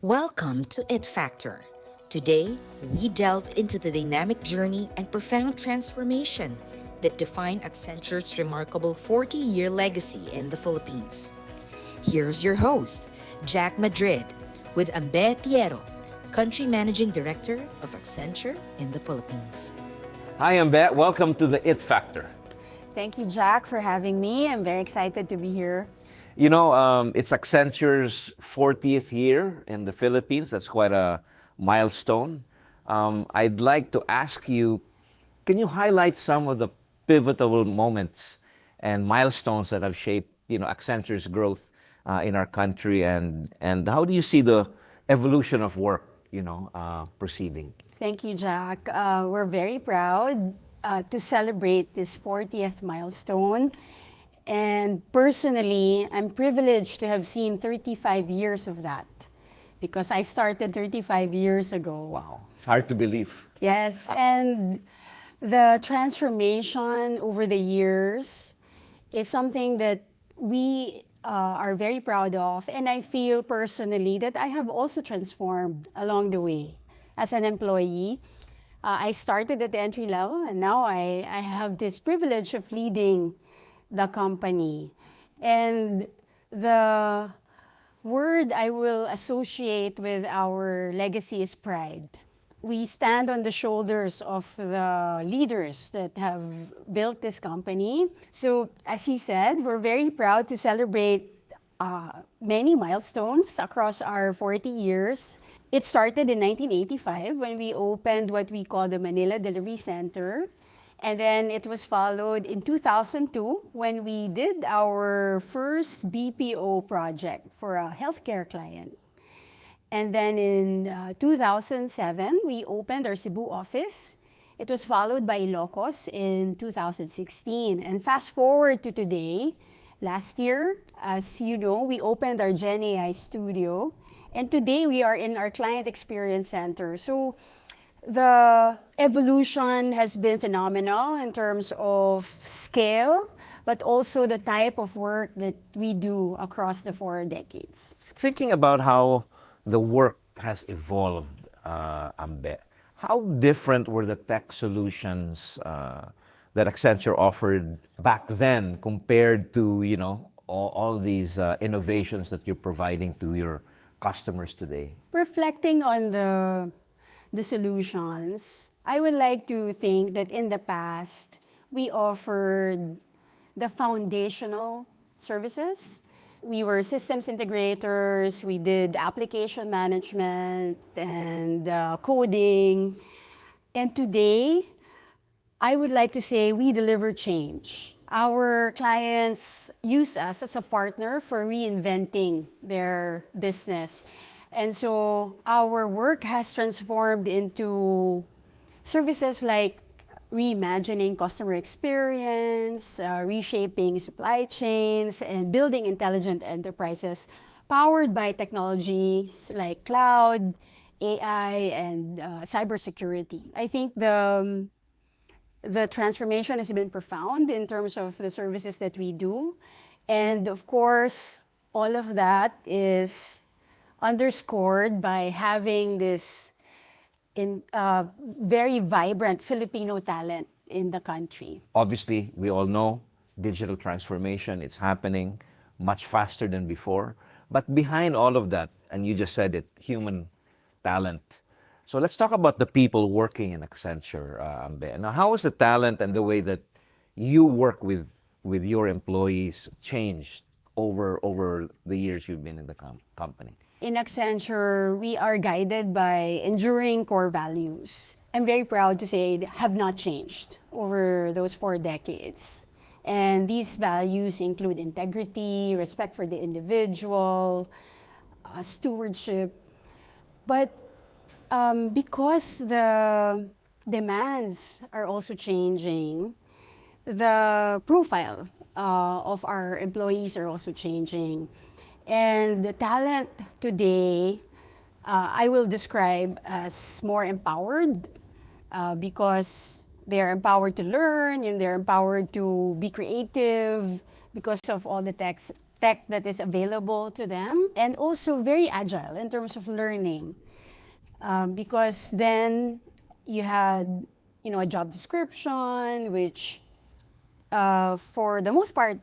Welcome to It Factor. Today, we delve into the dynamic journey and profound transformation that define Accenture's remarkable 40-year legacy in the Philippines. Here's your host, Jack Madrid, with Ambe Tierro, Country Managing Director of Accenture in the Philippines. Hi, Ambe. Welcome to the It Factor. Thank you, Jack, for having me. I'm very excited to be here. You know, it's Accenture's 40th year in the Philippines. That's quite a milestone. I'd like to ask you, can you highlight some of the pivotal moments and milestones that have shaped, Accenture's growth in our country, and how do you see the evolution of work, proceeding? Thank you, Jack. We're very proud to celebrate this 40th milestone. And personally, I'm privileged to have seen 35 years of that because I started 35 years ago. Wow. It's hard to believe. Yes, and the transformation over the years is something that we are very proud of. And I feel personally that I have also transformed along the way as an employee. I started at the entry level, and now I have this privilege of leading the company. And the word I will associate with our legacy is pride. We stand on the shoulders of the leaders that have built this company. So, as he said, we're very proud to celebrate many milestones across our 40 years. It started in 1985 when we opened what we call the Manila Delivery Center. And then it was followed in 2002 when we did our first BPO project for a healthcare client. And then in 2007, we opened our Cebu office. It was followed by Ilocos in 2016. And fast forward to today, last year, as you know, we opened our Gen AI studio. And today we are in our Client Experience Center. So the evolution has been phenomenal in terms of scale, but also the type of work that we do across the 4 decades. Thinking about how the work has evolved, Ambe, how different were the tech solutions that Accenture offered back then compared to, all these innovations that you're providing to your customers today? Reflecting on the solutions, I would like to think that in the past, we offered the foundational services. We were systems integrators, we did application management and coding. And today, I would like to say we deliver change. Our clients use us as a partner for reinventing their business. And so our work has transformed into services like reimagining customer experience, reshaping supply chains, and building intelligent enterprises powered by technologies like cloud, AI, and cybersecurity. I think the transformation has been profound in terms of the services that we do. And of course, all of that is underscored by having this very vibrant Filipino talent in the country. Obviously, we all know digital transformation, it's happening much faster than before. But behind all of that, and you just said it, human talent. So let's talk about the people working in Accenture, Ambe. Now, how has the talent and the way that you work with your employees changed over the years you've been in the company? In Accenture, we are guided by enduring core values. I'm very proud to say they have not changed over those 4 decades. And these values include integrity, respect for the individual, stewardship. But because the demands are also changing, the profile of our employees are also changing. And the talent today, I will describe as more empowered because they are empowered to learn and they're empowered to be creative because of all the tech tech that is available to them, and also very agile in terms of learning. Because then you had, a job description, which for the most part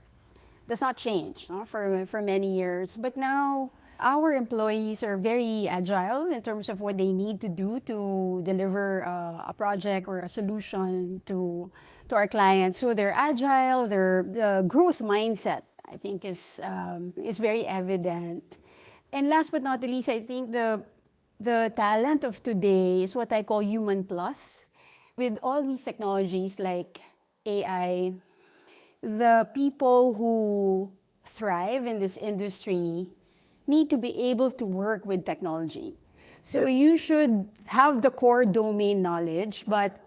does not change, no, for many years. But now our employees are very agile in terms of what they need to do to deliver a project or a solution to our clients. So they're agile. The growth mindset, I think, is very evident. And last but not the least, I think the talent of today is what I call human plus. With all these technologies like AI, the people who thrive in this industry need to be able to work with technology. So you should have the core domain knowledge, but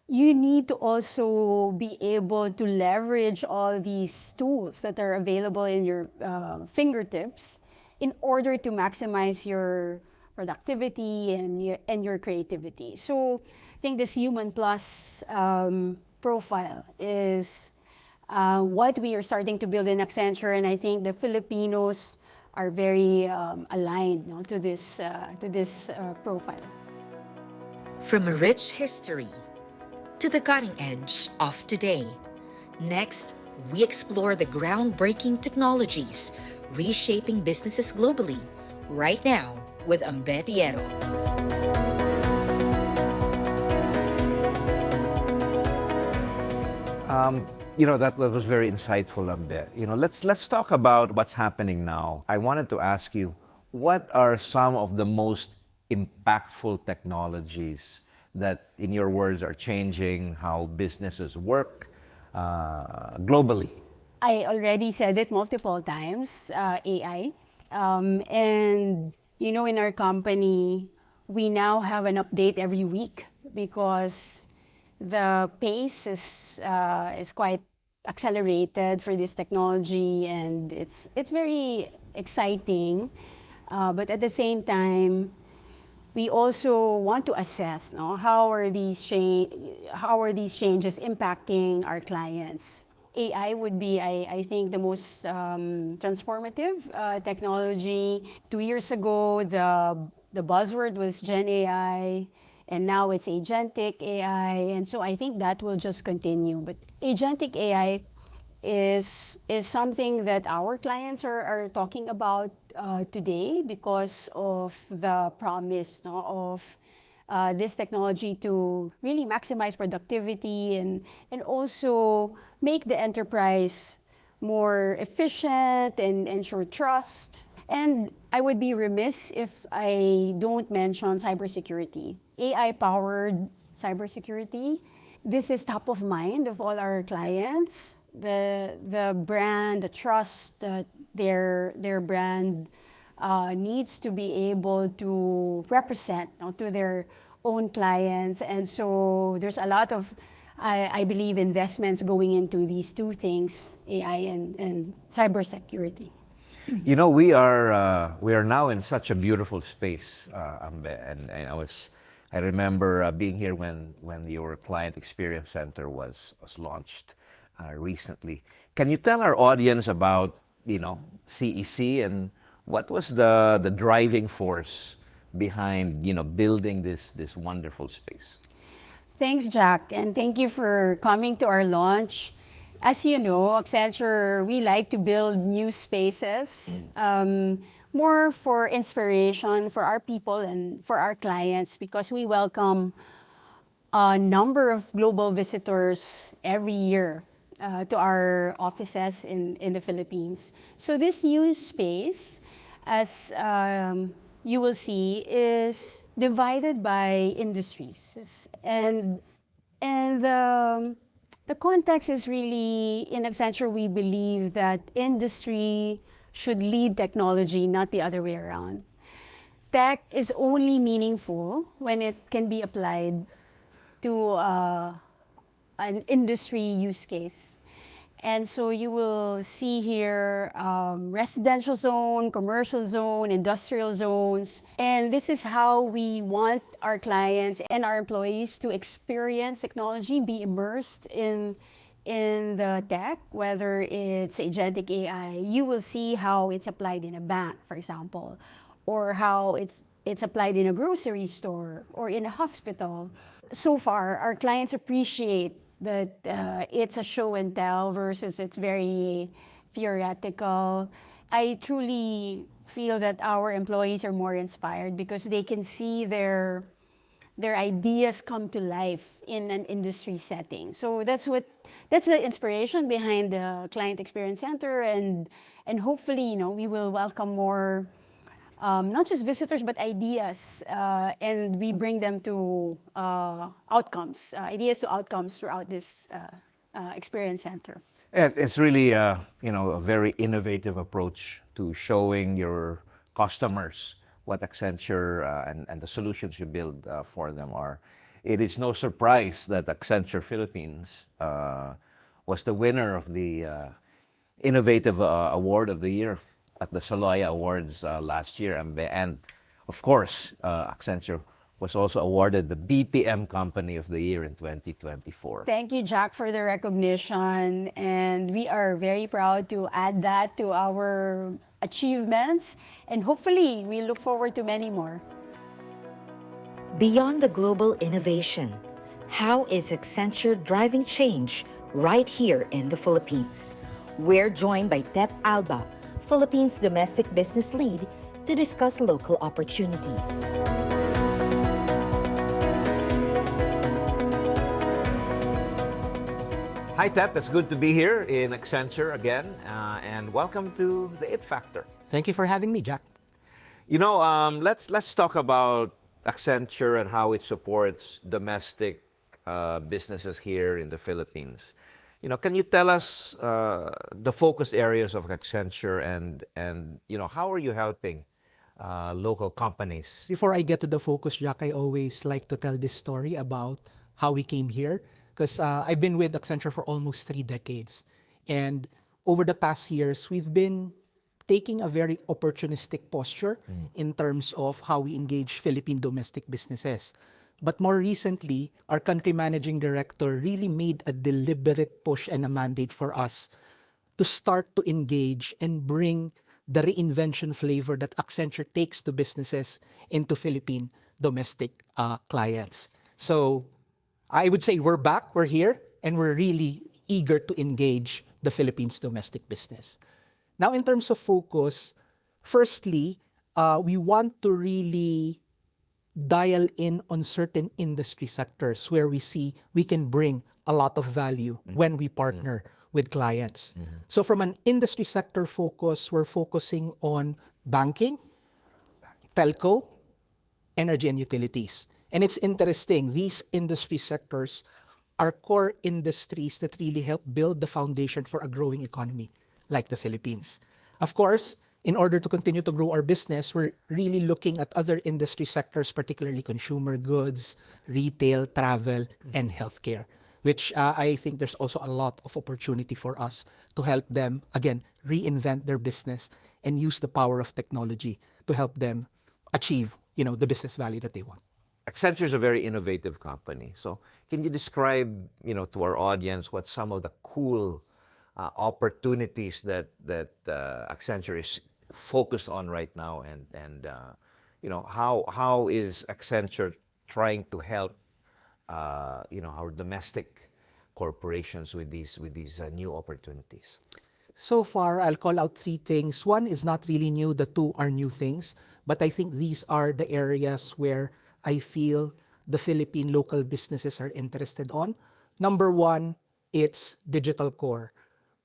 you need to also be able to leverage all these tools that are available in your fingertips in order to maximize your productivity and your creativity. So I think this human plus profile is what we are starting to build in Accenture, and I think the Filipinos are very aligned, to this profile. From a rich history to the cutting edge of today. Next, we explore the groundbreaking technologies reshaping businesses globally right now with Ambe Tierro. That was very insightful, Ambe. Let's talk about what's happening now. I wanted to ask you, what are some of the most impactful technologies that, in your words, are changing how businesses work globally? I already said it multiple times, AI. And, in our company, we now have an update every week because the pace is quite accelerated for this technology, and it's very exciting. But at the same time, we also want to assess, how are these changes impacting our clients. AI would be, I think, the most transformative technology. 2 years ago, the buzzword was Gen AI, and now it's agentic AI, and so I think that will just continue. But agentic AI is something that our clients are talking about today because of the promise, of this technology to really maximize productivity and also make the enterprise more efficient and ensure trust. And I would be remiss if I don't mention cybersecurity. AI-powered cybersecurity. This is top of mind of all our clients. The brand, the trust that their brand needs to be able to represent, to their own clients. And so there's a lot of, I believe, investments going into these two things, AI and cybersecurity. We are now in such a beautiful space, Ambe, and I remember being here when your Client Experience Center was launched recently. Can you tell our audience about CEC and what was the driving force behind building this wonderful space? Thanks, Jack, and thank you for coming to our launch. As you know, Accenture, we like to build new spaces, more for inspiration for our people and for our clients, because we welcome a number of global visitors every year to our offices in the Philippines. So this new space, as you will see, is divided by industries. And the context is really, in Accenture, we believe that industry should lead technology, not the other way around. Tech is only meaningful when it can be applied to an industry use case. And so you will see here residential zone, commercial zone, industrial zones. And this is how we want our clients and our employees to experience technology, be immersed in in the tech, whether it's agentic AI, you will see how it's applied in a bank, for example, or how it's applied in a grocery store or in a hospital. So far, our clients appreciate that it's a show and tell versus it's very theoretical. I truly feel that our employees are more inspired because they can see their ideas come to life in an industry setting. So that's the inspiration behind the Client Experience Center, and hopefully, we will welcome more, not just visitors but ideas, and we bring them to ideas to outcomes throughout this experience center. It's really, a very innovative approach to showing your customers what Accenture and the solutions you build for them are. It is no surprise that Accenture Philippines was the winner of the Innovative Award of the Year at the Saloya Awards last year. And of course, Accenture was also awarded the BPM Company of the Year in 2024. Thank you, Jack, for the recognition. And we are very proud to add that to our achievements. And hopefully, we look forward to many more. Beyond the global innovation, how is Accenture driving change right here in the Philippines? We're joined by Tep Alba, Philippines Domestic Business Lead, to discuss local opportunities. Hi, Tep. It's good to be here in Accenture again, and welcome to the It Factor. Thank you for having me, Jack. Let's talk about Accenture and how it supports domestic businesses here in the Philippines. Can you tell us the focus areas of Accenture and how are you helping local companies? Before I get to the focus, Jack, I always like to tell this story about how we came here, because I've been with Accenture for almost 3 decades. And over the past years, we've been taking a very opportunistic posture in terms of how we engage Philippine domestic businesses. But more recently, our country managing director really made a deliberate push and a mandate for us to start to engage and bring the reinvention flavor that Accenture takes to businesses into Philippine domestic clients. So I would say we're back, we're here, and we're really eager to engage the Philippines domestic business. Now, in terms of focus, firstly, we want to really dial in on certain industry sectors where we see we can bring a lot of value when we partner with clients. So from an industry sector focus, we're focusing on banking, telco, energy and utilities. And it's interesting, these industry sectors are core industries that really help build the foundation for a growing economy like the Philippines. Of course, in order to continue to grow our business, we're really looking at other industry sectors, particularly consumer goods, retail, travel, and healthcare, which I think there's also a lot of opportunity for us to help them, again, reinvent their business and use the power of technology to help them achieve, the business value that they want. Accenture is a very innovative company. So can you describe, to our audience what some of the cool opportunities that Accenture is focused on right now, and how is Accenture trying to help our domestic corporations with these new opportunities? So far, I'll call out 3 things. One is not really new, the 2 are new things, but I think these are the areas where I feel the Philippine local businesses are interested on. Number 1, it's digital core.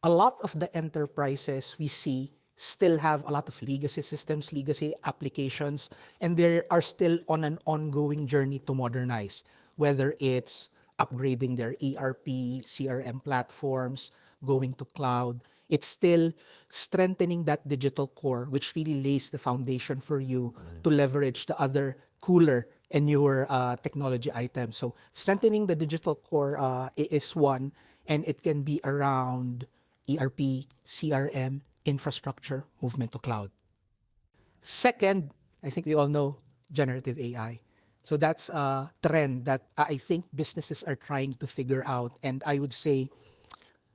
A lot of the enterprises we see still have a lot of legacy systems, legacy applications, and they are still on an ongoing journey to modernize, whether it's upgrading their ERP, CRM platforms, going to cloud. It's still strengthening that digital core, which really lays the foundation for you to leverage the other cooler and newer technology items. So strengthening the digital core is one, and it can be around ERP, CRM, infrastructure, movement to cloud. Second, I think we all know generative AI. So that's a trend that I think businesses are trying to figure out. And I would say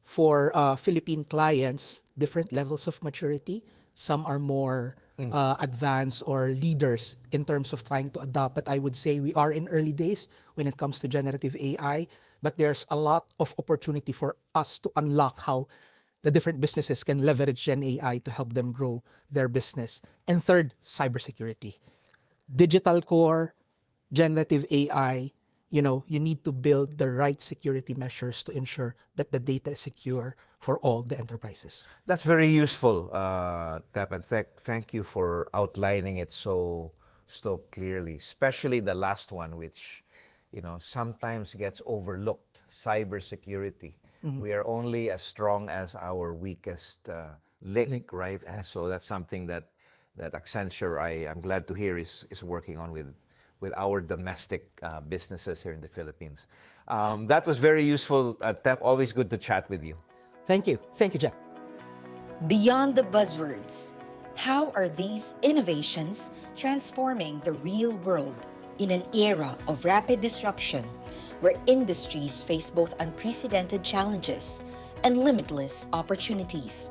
for Philippine clients, different levels of maturity. Some are more advanced or leaders in terms of trying to adopt. But I would say we are in early days when it comes to generative AI. But there's a lot of opportunity for us to unlock how the different businesses can leverage Gen AI to help them grow their business. And third, cybersecurity. Digital core, generative AI, you need to build the right security measures to ensure that the data is secure for all the enterprises. That's very useful, Tap, and thank you for outlining it so clearly, especially the last one, which sometimes gets overlooked, cybersecurity. We are only as strong as our weakest link, right? And so that's something that Accenture, I'm glad to hear, is working on with our domestic businesses here in the Philippines. That was very useful, Tap. Always good to chat with you. Thank you. Thank you, Jack. Beyond the buzzwords, how are these innovations transforming the real world in an era of rapid disruption where industries face both unprecedented challenges and limitless opportunities?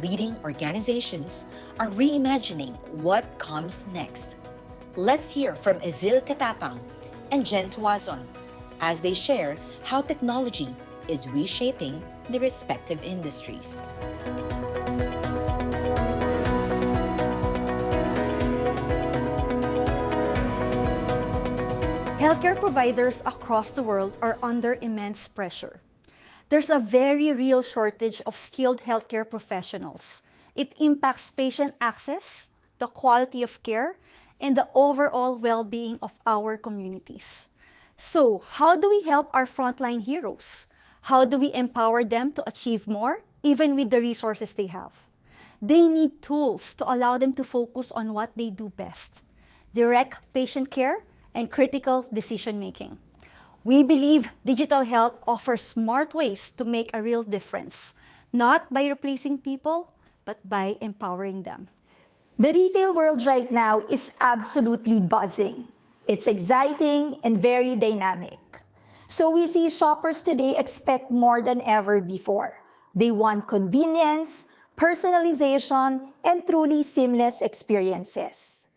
Leading organizations are reimagining what comes next. Let's hear from Ezil Katapang and Jen Tuazon as they share how technology is reshaping the respective industries. Healthcare providers across the world are under immense pressure. There's a very real shortage of skilled healthcare professionals. It impacts patient access, the quality of care, and the overall well-being of our communities. So, how do we help our frontline heroes? How do we empower them to achieve more, even with the resources they have? They need tools to allow them to focus on what they do best: direct patient care and critical decision-making. We believe digital health offers smart ways to make a real difference, not by replacing people, but by empowering them. The retail world right now is absolutely buzzing. It's exciting and very dynamic. So we see shoppers today expect more than ever before. They want convenience, personalization, and truly seamless experiences.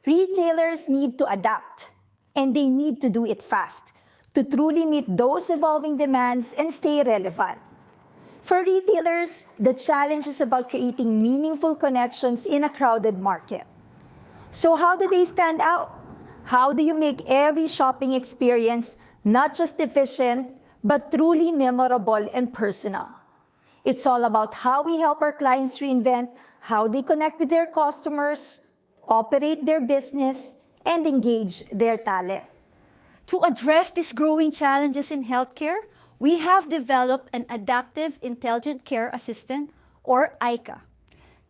Retailers need to adapt, and they need to do it fast to truly meet those evolving demands and stay relevant. For retailers, the challenge is about creating meaningful connections in a crowded market. So how do they stand out? How do you make every shopping experience not just efficient, but truly memorable and personal? It's all about how we help our clients reinvent how they connect with their customers, operate their business, and engage their talent. To address these growing challenges in healthcare, we have developed an adaptive intelligent care assistant, or ICA.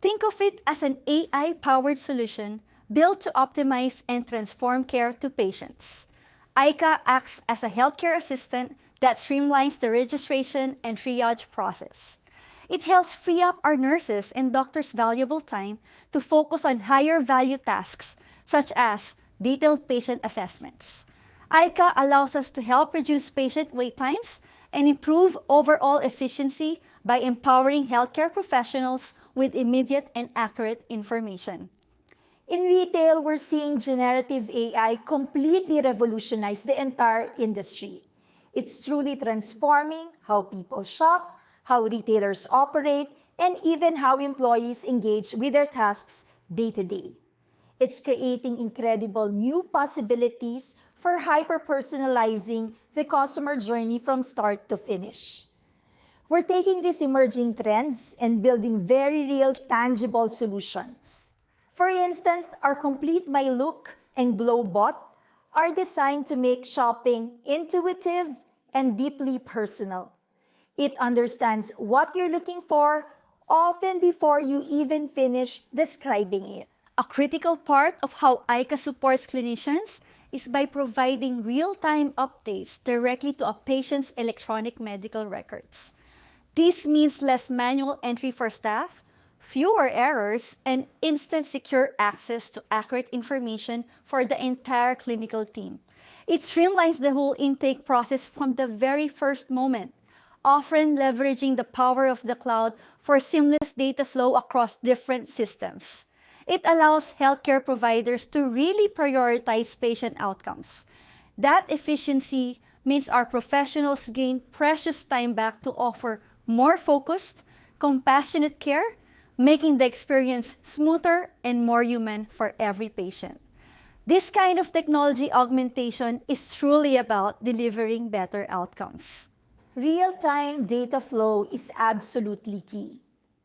Think of it as an AI-powered solution built to optimize and transform care to patients. ICA acts as a healthcare assistant that streamlines the registration and triage process. It helps free up our nurses and doctors' valuable time to focus on higher value tasks, such as detailed patient assessments. ICA allows us to help reduce patient wait times and improve overall efficiency by empowering healthcare professionals with immediate and accurate information. In retail, we're seeing generative AI completely revolutionize the entire industry. It's truly transforming how people shop, how retailers operate, and even how employees engage with their tasks day to day. It's creating incredible new possibilities for hyper-personalizing the customer journey from start to finish. We're taking these emerging trends and building very real, tangible solutions. For instance, our Complete My Look and Glow bot are designed to make shopping intuitive and deeply personal. It understands what you're looking for often before you even finish describing it. A critical part of how ICA supports clinicians is by providing real-time updates directly to a patient's electronic medical records. This means less manual entry for staff, fewer errors, and instant secure access to accurate information for the entire clinical team. It streamlines the whole intake process from the very first moment, often leveraging the power of the cloud for seamless data flow across different systems. It allows healthcare providers to really prioritize patient outcomes. That efficiency means our professionals gain precious time back to offer more focused, compassionate care, making the experience smoother and more human for every patient. This kind of technology augmentation is truly about delivering better outcomes. Real-time data flow is absolutely key.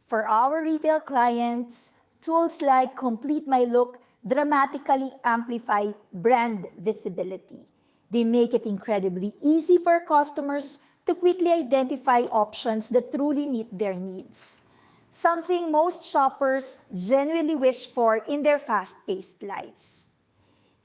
For our retail clients, tools like Complete My Look dramatically amplify brand visibility. They make it incredibly easy for customers to quickly identify options that truly meet their needs, something most shoppers genuinely wish for in their fast-paced lives.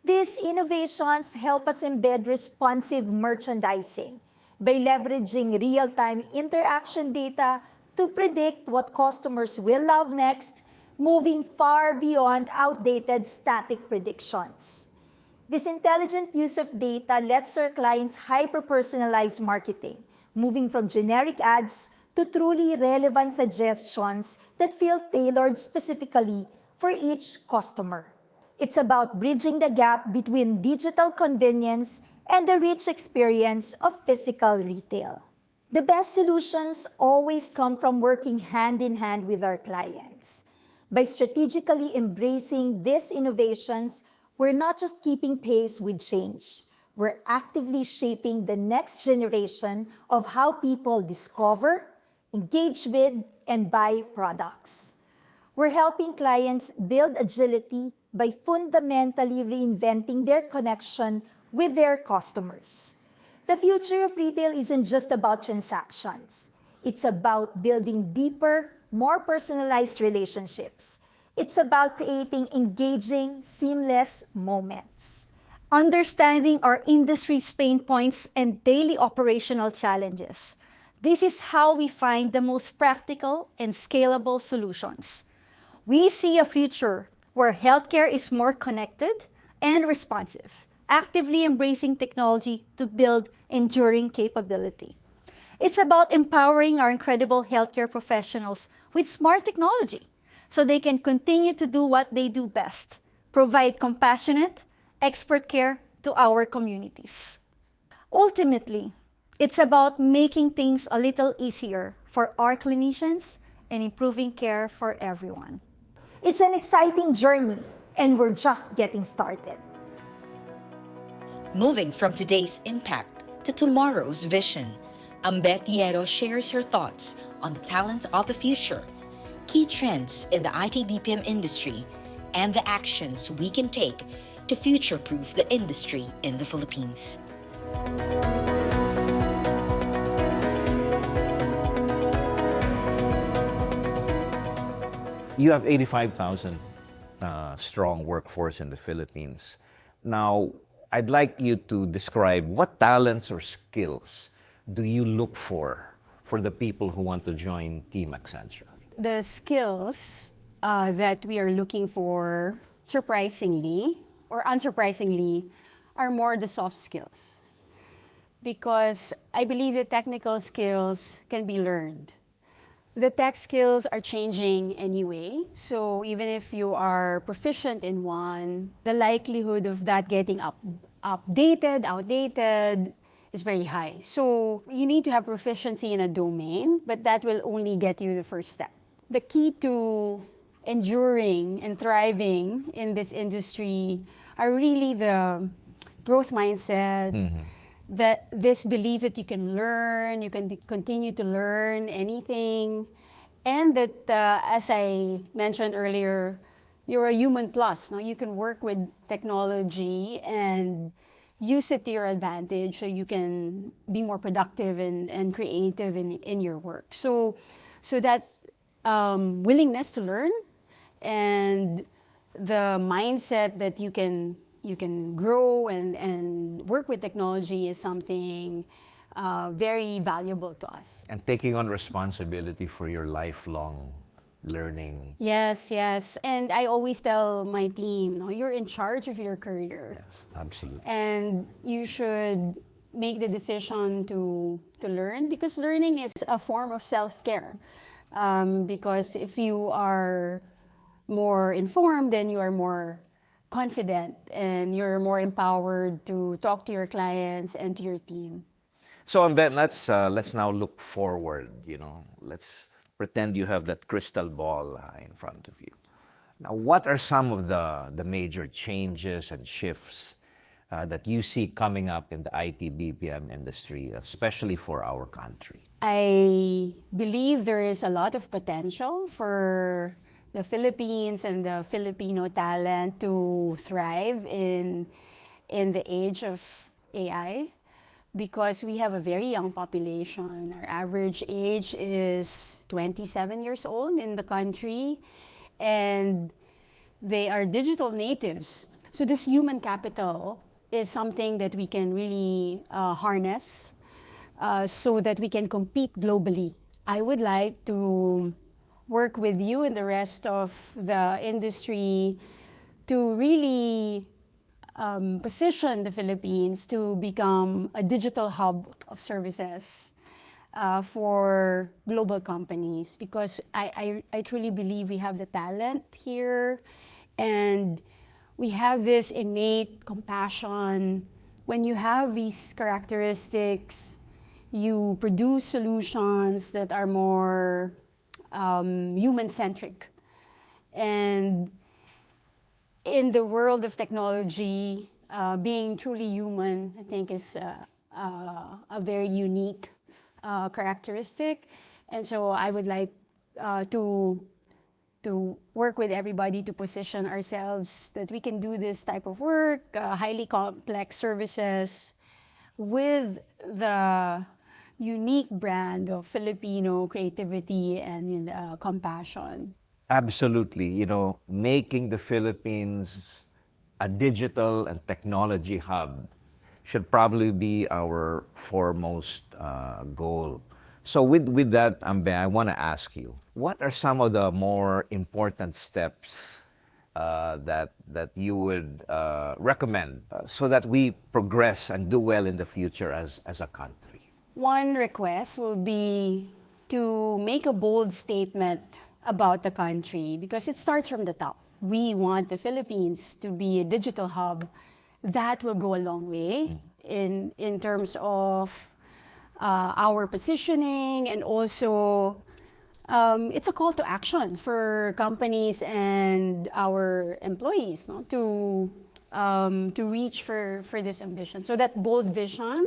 These innovations help us embed responsive merchandising by leveraging real-time interaction data to predict what customers will love next, moving far beyond outdated static predictions. This intelligent use of data lets our clients hyper-personalize marketing, moving from generic ads to truly relevant suggestions that feel tailored specifically for each customer. It's about bridging the gap between digital convenience and the rich experience of physical retail. The best solutions always come from working hand in hand with our clients. By strategically embracing these innovations, we're not just keeping pace with change, we're actively shaping the next generation of how people discover, engage with, and buy products. We're helping clients build agility by fundamentally reinventing their connection with their customers. The future of retail isn't just about transactions. It's about building deeper, more personalized relationships. It's about creating engaging, seamless moments. Understanding our industry's pain points and daily operational challenges. This is how we find the most practical and scalable solutions. We see a future where healthcare is more connected and responsive, actively embracing technology to build enduring capability. It's about empowering our incredible healthcare professionals with smart technology so they can continue to do what they do best, provide compassionate, expert care to our communities. Ultimately, it's about making things a little easier for our clinicians and improving care for everyone. It's an exciting journey, and we're just getting started. Moving from today's impact to tomorrow's vision, Ambe Tierro shares her thoughts on the talent of the future, key trends in the IT-BPM industry, and the actions we can take to future-proof the industry in the Philippines. You have 85,000 strong workforce in the Philippines. Now, I'd like you to describe what talents or skills do you look for the people who want to join Team Accenture? The skills that we are looking for, surprisingly or unsurprisingly, are more the soft skills. Because I believe the technical skills can be learned. The tech skills are changing anyway, so even if you are proficient in one, the likelihood of that getting outdated, is very high. So you need to have proficiency in a domain, but that will only get you the first step. The key to enduring and thriving in this industry are really the growth mindset, that this belief that you can learn, you can continue to learn anything, and that, as I mentioned earlier, you're a human plus. Now you can work with technology and use it to your advantage so you can be more productive and creative in your work. So that willingness to learn and the mindset that you can grow and work with technology is something very valuable to us. And taking on responsibility for your lifelong learning. Yes. And I always tell my team, no, you're in charge of your career. Yes, absolutely. And you should make the decision to learn, because learning is a form of self-care. Because if you are more informed, then you are more confident and you're more empowered to talk to your clients and to your team. So, Ambe, let's now look forward. Let's pretend you have that crystal ball in front of you. Now, what are some of the major changes and shifts that you see coming up in the IT-BPM industry, especially for our country? I believe there is a lot of potential for the Philippines and the Filipino talent to thrive in the age of AI, because we have a very young population. Our average age is 27 years old in the country, and they are digital natives. So this human capital is something that we can really harness so that we can compete globally. I would like to work with you and the rest of the industry to really position the Philippines to become a digital hub of services for global companies, because I truly believe we have the talent here, and we have this innate compassion. When you have these characteristics, you produce solutions that are more human-centric. And in the world of technology, being truly human, I think, is a very unique characteristic. And so I would like to work with everybody to position ourselves that we can do this type of work, highly complex services, with the unique brand of Filipino creativity and compassion. Absolutely. Making the Philippines a digital and technology hub should probably be our foremost goal. So with that, Ambe, I want to ask you, what are some of the more important steps that you would recommend so that we progress and do well in the future as a country? One request will be to make a bold statement about the country, because it starts from the top. We want the Philippines to be a digital hub. That will go a long way in terms of our positioning, and also it's a call to action for companies and our employees, no, to reach for this ambition. So that bold vision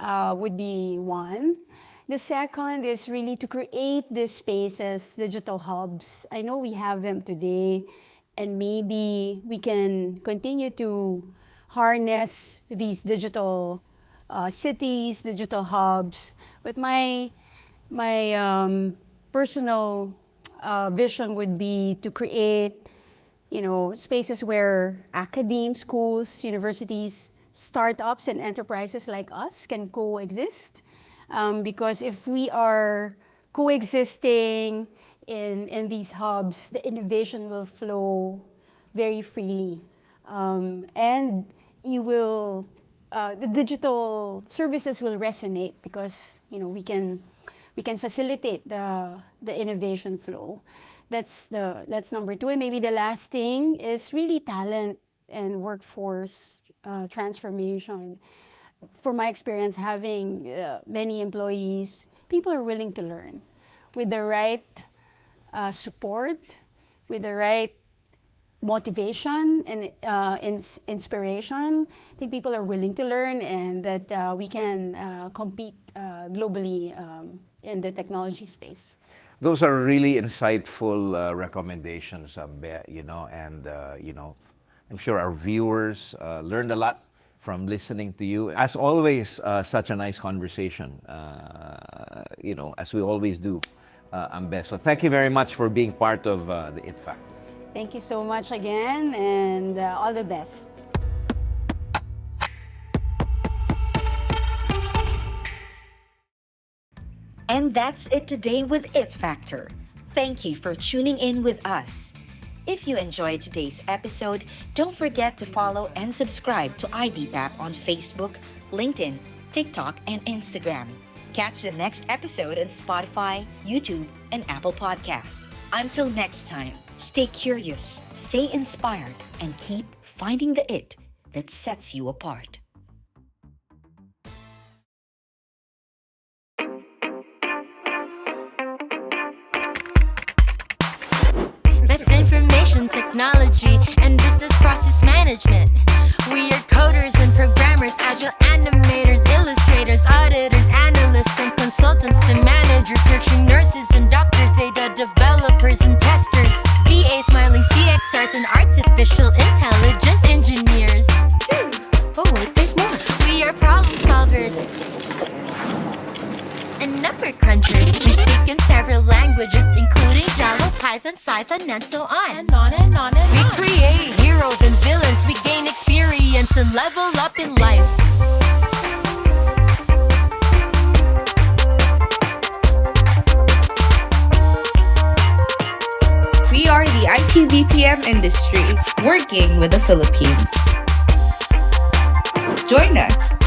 would be one. The second is really to create these spaces, digital hubs. I know we have them today, and maybe we can continue to harness these digital cities, digital hubs. But my personal vision would be to create, spaces where academe, schools, universities, startups, and enterprises like us can coexist. Because if we are coexisting in these hubs, the innovation will flow very freely, and the digital services will resonate, because we can facilitate the innovation flow. That's number two. And maybe the last thing is really talent and workforce transformation. From my experience, having many employees, people are willing to learn. With the right support, with the right motivation and inspiration, I think people are willing to learn, and that we can compete globally in the technology space. Those are really insightful recommendations, Ambe, and I'm sure our viewers learned a lot from listening to you. As always, such a nice conversation, as we always do, Ambe. So thank you very much for being part of the IT Factor. Thank you so much again, and all the best. And that's it today with It Factor. Thank you for tuning in with us. If you enjoyed today's episode, don't forget to follow and subscribe to IBPAP on Facebook, LinkedIn, TikTok, and Instagram. Catch the next episode on Spotify, YouTube, and Apple Podcasts. Until next time, stay curious, stay inspired, and keep finding the it that sets you apart. That's information technology and business process management. We are coders and programmers, agile animators, illustrators, auditors, analysts, from consultants to managers, searching nurses and doctors, data developers and testers, VA smiling CXRs and artificial intelligence engineers. Oh wait, there's more. We are problem solvers and number crunchers. We speak in several languages, including Java, Python, Python, and so on. And on and on and on. We create heroes and villains. We gain experience and level up in life. We are the IT-BPM industry, working with the Philippines. Join us.